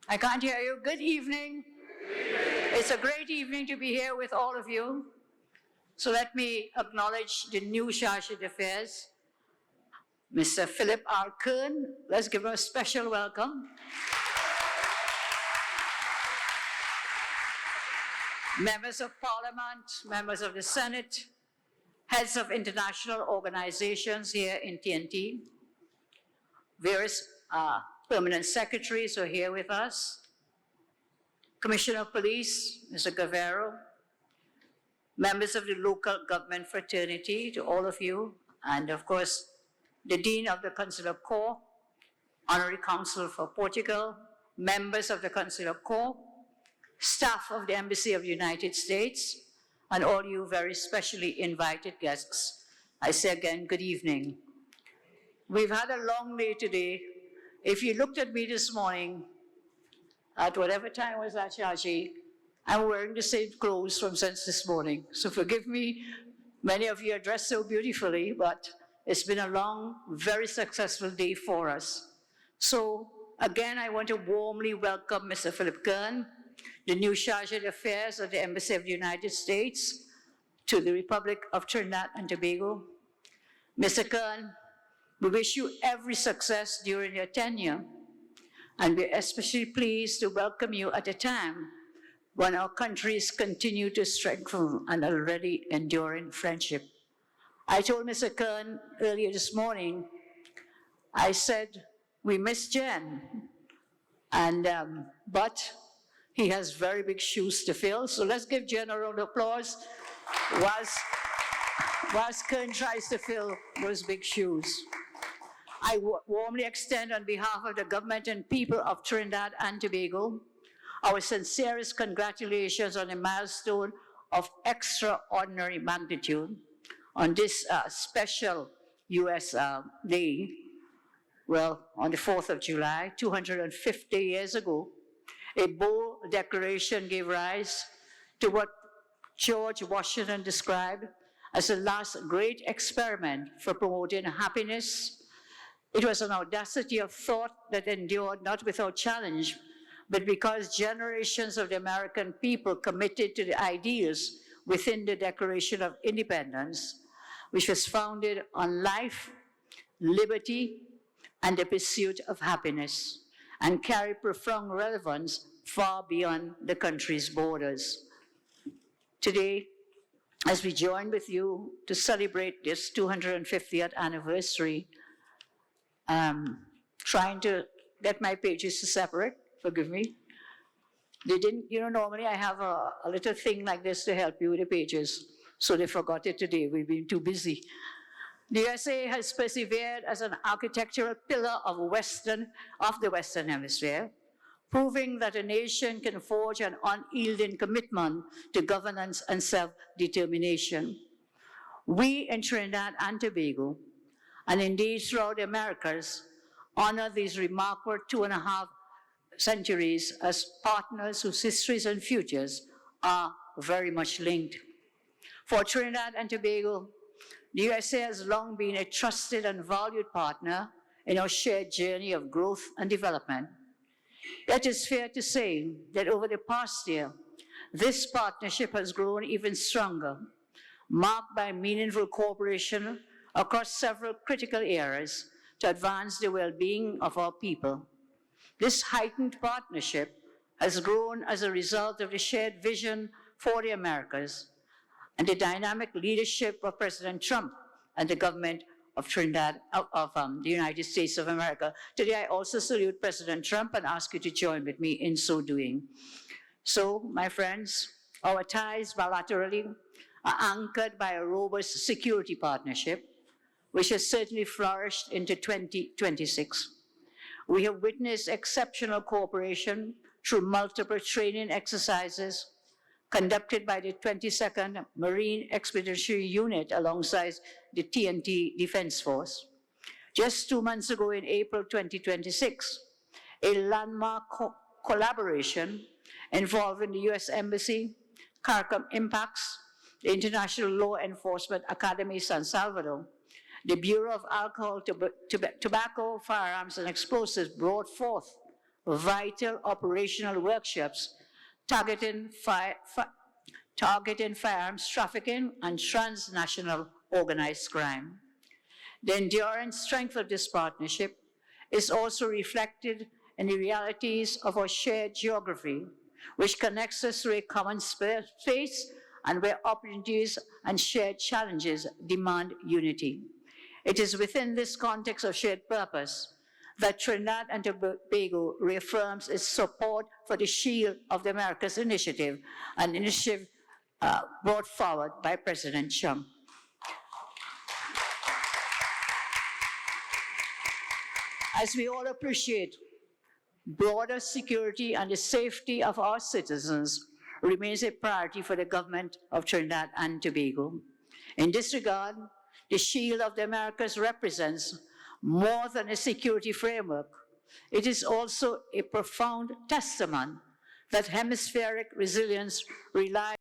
I can't hear you. Good evening. It's a great evening to be here with all of you. So let me acknowledge the new Charge d'Affaires, Mr. Philip R. Kern. Let's give him a special welcome. Members of Parliament, members of the Senate, heads of international organizations here in TNT, various permanent secretaries are here with us, Commissioner of Police, Mr. Guerrero, members of the local government fraternity, to all of you, and of course, the Dean of the Consular Corps, Honorary Consul for Portugal, members of the Consular Corps, staff of the Embassy of the United States, and all you very specially invited guests. I say again, good evening. We've had a long day today. If you looked at me this morning, at whatever time was that, Shaji, I'm wearing the same clothes from since this morning. So forgive me, many of you are dressed so beautifully, but it's been a long, very successful day for us. So again, I want to warmly welcome Mr. Philip Kern, the new Charge d'Affaires of the Embassy of the United States to the Republic of Trinidad and Tobago. Mr. Kern, we wish you every success during your tenure, and we're especially pleased to welcome you at a time when our countries continue to strengthen an already enduring friendship. I told Mr. Kern earlier this morning, I said, we miss Jen, and but he has very big shoes to fill, so let's give Jen a round of applause whilst Kern tries to fill those big shoes. I warmly extend on behalf of the government and people of Trinidad and Tobago our sincerest congratulations on a milestone of extraordinary magnitude on this special U.S. day. Well, on the 4th of July, 250 years ago, a bold declaration gave rise to what George Washington described as the last great experiment for promoting happiness. It was an audacity of thought that endured not without challenge, but because generations of the American people committed to the ideals within the Declaration of Independence, which was founded on life, liberty, and the pursuit of happiness, and carry profound relevance far beyond the country's borders. Today, as we join with you to celebrate this 250th anniversary, trying to get my pages to separate, forgive me. They didn't, normally I have a little thing like this to help you with the pages, so they forgot it today. We've been too busy. The USA has persevered as an architectural pillar of the Western Hemisphere, proving that a nation can forge an unyielding commitment to governance and self-determination. We in Trinidad and Tobago, and indeed throughout the Americas, honor these remarkable 2.5 centuries as partners whose histories and futures are very much linked. For Trinidad and Tobago, the USA has long been a trusted and valued partner in our shared journey of growth and development. It is fair to say that over the past year, this partnership has grown even stronger, marked by meaningful cooperation across several critical areas to advance the well-being of our people. This heightened partnership has grown as a result of the shared vision for the Americas and the dynamic leadership of President Trump and the government of Trinidad, the United States of America. Today, I also salute President Trump and ask you to join with me in so doing. So, my friends, our ties bilaterally are anchored by a robust security partnership, which has certainly flourished into 2026. We have witnessed exceptional cooperation through multiple training exercises conducted by the 22nd Marine Expeditionary Unit alongside the TNT Defense Force. Just 2 months ago in April 2026, a landmark collaboration involving the U.S. Embassy, CARICOM Impacts, the International Law Enforcement Academy San Salvador, the Bureau of Alcohol, Tobacco, Firearms, and Explosives brought forth vital operational workshops targeting firearms trafficking and transnational organized crime. The enduring strength of this partnership is also reflected in the realities of our shared geography, which connects us to a common space and where opportunities and shared challenges demand unity. It is within this context of shared purpose that Trinidad and Tobago reaffirms its support for the Shield of the Americas initiative, an initiative brought forward by President Trump. As we all appreciate, broader security and the safety of our citizens remains a priority for the government of Trinidad and Tobago. In this regard, the Shield of the Americas represents more than a security framework. It is also a profound testament that hemispheric resilience relies